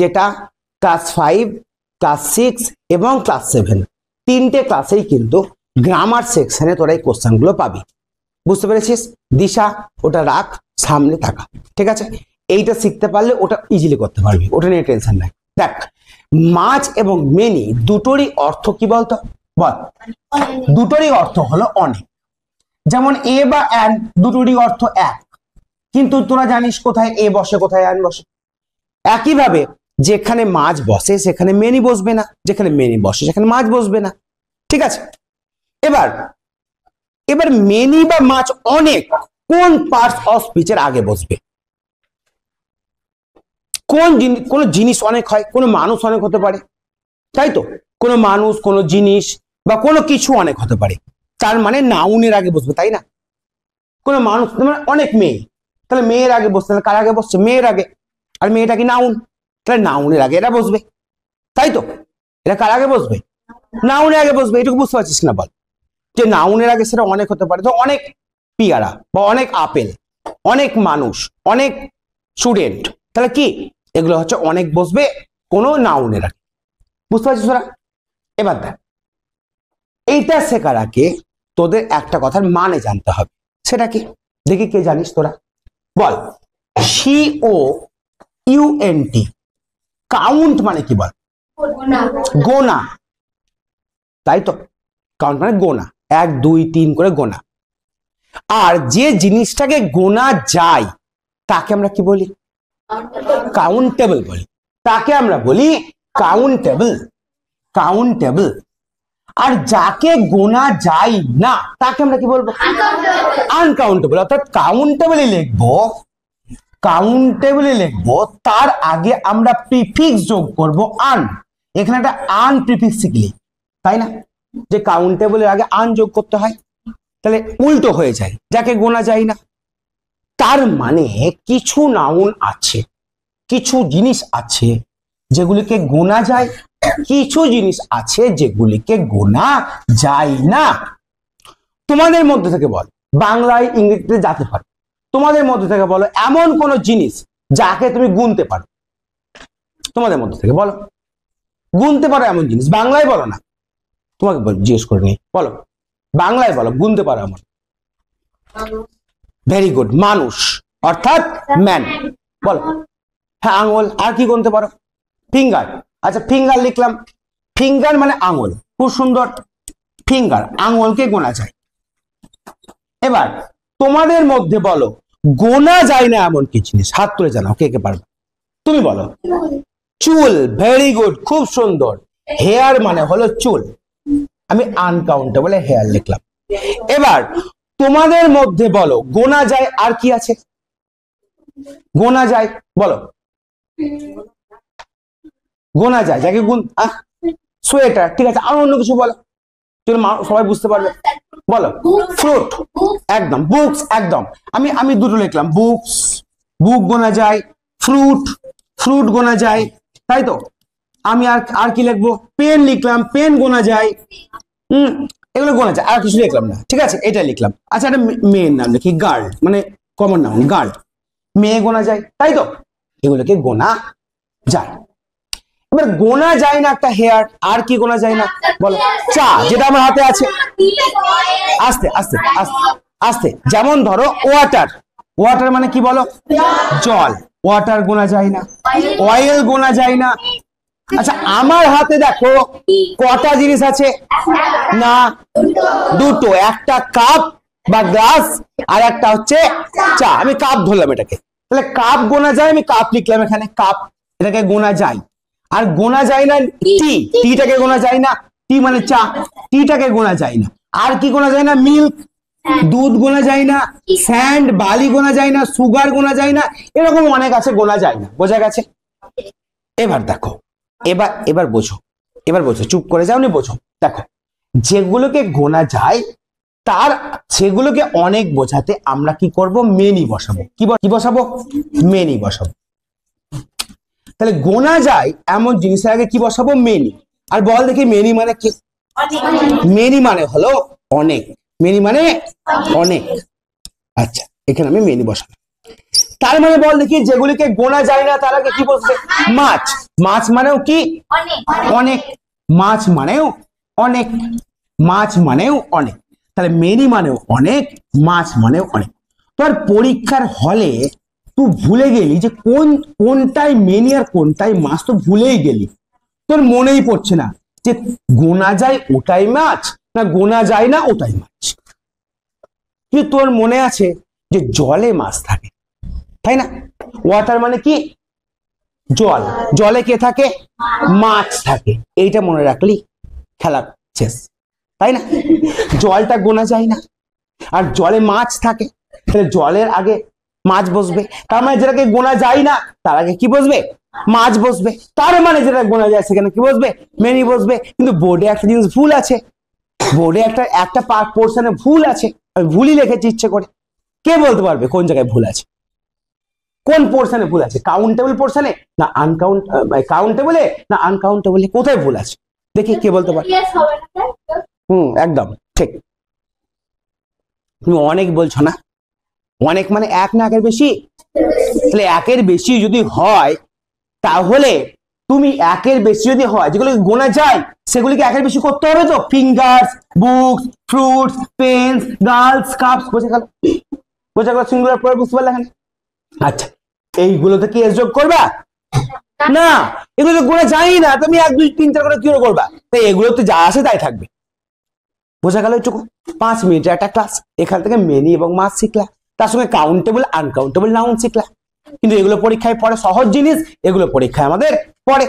যেটা class 5, class 6 এবং class 7 তিনটে ক্লাসেই কিন্তু গ্রামার সেকশনে তোরা এই কোশ্চেনগুলো পাবি। বুঝতে পেরেছিস? দিশা ওটা রাখ, সামনে থাকা, ঠিক আছে? এইটা শিখতে পারলে ওটা ইজিলি করতে পারবি, ওটা নিয়ে টেনশন নাই। দেখ, মাছ এবং মেনি দুটোরই অর্থ কি বলতো? বল। দুটোরই অর্থ হলো অনেক। যেমন এ বা অ্যান দুটোরই অর্থ এক, কিন্তু তোরা জানিস কোথায় এ বসে কোথায় অ্যান বসে। একইভাবে যেখানে মাছ বসে সেখানে মেনি বসবে না, যেখানে মেনি বসে সেখানে মাছ বসবে না, ঠিক আছে? এবার মেনি বা মাছ অনেক কোন পার্টস অফ স্পিচের আগে বসবে? কোন জিনিস অনেক হয়, কোন মানুষ অনেক হতে পারে, তাই তো? কোন মানুষ, কোন জিনিস বা কোনো কিছু অনেক হতে পারে, তার মানে নাউনের আগে বসবে, তাই না? কোন মানুষ মানে অনেক মেয়ে, তাহলে মেয়ের আগে বসছে, কার আগে বসছে? মেয়ের আগে। আর মেয়েটা কি নাউন, তাহলে নাউনের আগে এরা বসবে, তাই তো? এরা কার আগে বসবে? নাউনের আগে বসবে। এটুকু বুঝতে পারছিস না? বল, যে নাউনের আগে সেটা অনেক হতে পারে, তো অনেক পিয়ারা বা অনেক আপেল, অনেক মানুষ, অনেক স্টুডেন্ট, তাহলে কি এগুলো হচ্ছে অনেক বসবে কোন নাউনের আগে। বুঝতে পারছিস তোরা? এবার দেখ, এইটা শেখার আগে তোদের একটা কথার মানে জানতে হবে। সেটা কি দেখি, কে জানিস তোরা? বল। COUNT, কাউন্ট মানে কি? বল। গোনা, তাই তো? কাউন্ট মানে গোনা, 1 2 3 করে গোনা। আর যে জিনিসটাকে গোনা যায় তাকে আমরা কি বলি? কাউন্টেবল বলি। তাকে আমরা বলি কাউন্টেবল, কাউন্টেবল। আর যাকে গোনা যায় না তাকে আমরা কি বলবো? আনকাউন্টেবল। অর্থাৎ কাউন্টেবলই লিখবো, কাউন্টেবলই লিখবো, তার আগে আমরা প্রিফিক্স যোগ করব আন। এখানে একটা আন প্রিফিক্স শিখলি, তাই না? যে কাউন্টেবলের আগে আন যোগ করতে হয়, তাহলে উল্টো হয়ে যায়, যাকে গোনা যায় না। তার মানে কিছু নাউন আছে, কিছু জিনিস আছে যেগুলিকে গোনা যায়, কিছু জিনিস আছে যেগুলিকে গোনা যায় না। তোমাদের মধ্যে থেকে বল, বাংলায় ইংরেজিতে যাতে পারো, তোমাদের মধ্যে থেকে বলো এমন কোন জিনিস যাকে তুমি গুনতে পারো। তোমাদের মধ্যে থেকে বলো গুনতে পারো এমন জিনিস, বাংলায় বলো না, তোমাকে জিজ্ঞেস করে নি, বলো বাংলায় বলো গুনতে পারো এমন। ভেরি গুড, মানুষ অর্থাৎ ম্যান। বলো। হ্যাঁ, আঙুল। আর কি গুনতে পারো? ফিঙ্গার। আচ্ছা, ফিঙ্গার লিখলাম, ফিঙ্গার মানে আঙুল, খুব সুন্দর। ফিঙ্গার, আঙুলকে গোনা যায়। এবার তোমাদের মধ্যে বলো গোনা যায় না এমন কি জিনিস, হাত তুলে জানাও, কে কে পারবে? তুমি বলো। চুল। ভেরি গুড, খুব সুন্দর। হেয়ার মানে হলো চুল, আমি আনকাউন্টেবল হেয়ার লিখলাম। এবার তোমাদের মধ্যে বলো গোনা যায় আর কি আছে? গোনা যায়, বলো। গোনা যায় যাকে গুণ, সোয়েটার, ঠিক আছে। আর অন্য কিছু বলো, সবাই বুঝতে পারবে। বলো। ফ্রুট, একদম। বুকস, একদম। আমি দুটো লিখলাম, বুকস, বুক গোনা যায়। ফ্রুট, ফ্রুট গোনা যায়, তাই তো? আমি আর কি লিখবো? পেন লিখলাম, পেন গোনা যায়। এগুলো গোনা যায়, আর কিছু লিখলাম না, ঠিক আছে? এটা লিখলাম। আচ্ছা, একটা মেয়ের নাম লিখি, গার্ল, মানে কমন নাউন, গার্ল। মেয়ে গোনা যায়, তাই তো? এগুলোকে গোনা যায়। এবার গোনা যায় না একটা হেয়ার, আর কি গোনা যায় না? বলো। চা, যেটা আমার হাতে আছে। আস্তে আস্তে আস্তে আস্তে। যেমন ধরো ওয়াটার, ওয়াটার মানে কি বলো? জল। ওয়াটার গোনা যায় না, অয়েল গোনা যায় না। আচ্ছা, আমার হাতে দেখো কটা জিনিস আছে? না, দুটো, একটা কাপ বা গ্লাস, আর একটা হচ্ছে চা। আমি কাপ ধরলাম এটাকে, তাহলে কাপ গোনা যায়, আমি কাপ লিখলাম এখানে, কাপ, এটাকে গোনা যায়। আর গোনা যায় না টি, টিটাকে গোনা যায় না, টি মানে চা, টিটাকে গোনা যায় না। আর কি গোনা যায় না? মিল্ক, দুধ গোনা যায় না। স্যান্ড, বালি গোনা যায় না। সুগার গোনা যায় না। এরকম অনেক আছে, গোনা যায় না। বোঝা গেছে? এবার দেখো, এবার বোঝো, এবার বোঝো, চুপ করে যাও নি, বোঝো। দেখো, যেগুলোকে গোনা যায় তার সেগুলোকে অনেক বোঝাতে আমরা কি করব? মেনি বসাবো। কি বসাবো? মেনি বসাবো। তাহলে গোনা যায় এমন জিনিসের আগে কি বসাবো? মেনি। আর বল দেখি, মেনি মানে কি? মেনি মানে হলো অনেক। মেনি মানে অনেক। আচ্ছা, এখানে আমি মেনি বসালাম। তার মানে বল দেখি যেগুলিকে গোনা যায় না তারাকে কি বলছে? মাছ। মাছ মানেও কি? অনেক। মাছ মানেও অনেক। মাছ মানেও অনেক। তাহলে মেনি মানেও অনেক, মাছ মানেও অনেক। তোর পরীক্ষার হলে তুই ভুলে গেলি যে কোনটাই মেনি আর কোনটাই মাছ, তো ভুলেই গেলি, তোর মনেই পড়ছে না যে গোনা যায় ওটাই মাছ না গোনা যায় না ওটাই মাছ। কিন্তু তোর মনে আছে যে জলে মাছ থাকে, তাই না? ওয়াটার মানে কি? জল। জলে কে থাকে? মাছ থাকে। এইটা মনে রাখলি, খেলা শেষ, তাই না? জলটা গোনা যায় না, আর জলে মাছ থাকে, তাহলে জলের আগে মাছ বসবে। তার মানে যেটাকে গোনা যায় না তার আগে কি বসবে? মাছ বসবে। তার মানে যেটা গোনা যায় সেখানে কি বসবে? মেনি বসবে। কিন্তু বোর্ডে একটা জিনিস ভুল আছে, বোর্ডে একটা পোর্শনে ভুল আছে, আমি ভুলই লিখেছি ইচ্ছে করে। কে বলতে পারবে কোন জায়গায় ভুল আছে? কোন পোর্শনে ভুল আছে? কাউন্টেবল পোর্শনে না কাউন্টেবলে না আনকাউন্টেবলে? কোথায় ভুল আছে দেখি, কে বলতে পারে? একদম ঠিক। তুমি অনেক বলছো না, অনেক মানে এক না একের বেশি? তাহলে একের বেশি যদি হয়, তাহলে তুমি একের বেশি যদি হয় যেগুলো গোনা যায় সেগুলিকে একের বেশি করতে হবে তো। Fingers, books, fruits, pens, girls, cups. বোঝা গেল? বোঝা গেল? সিঙ্গুলার পরে বুঝতে পারলে এখানে? আচ্ছা, এইগুলোতে কি এস যোগ করবা? না, এগুলো তো গোনা যাই না, তুমি 1 2 3 4 করে কি করবা? তাই এগুলোতে যা আছে তাই থাকবে। বোঝা গেল এইটুকু? 5 মিনিটের একটা ক্লাস, এখান থেকে মেনি এবং মাছ শিখলা, তার সঙ্গে কাউন্টেবল আনকাউন্টেবল নাউন শিখলা। কিন্তু এগুলো পরীক্ষায় পড়ে, সহজ জিনিস, এগুলো পরীক্ষায় আমাদের পড়ে।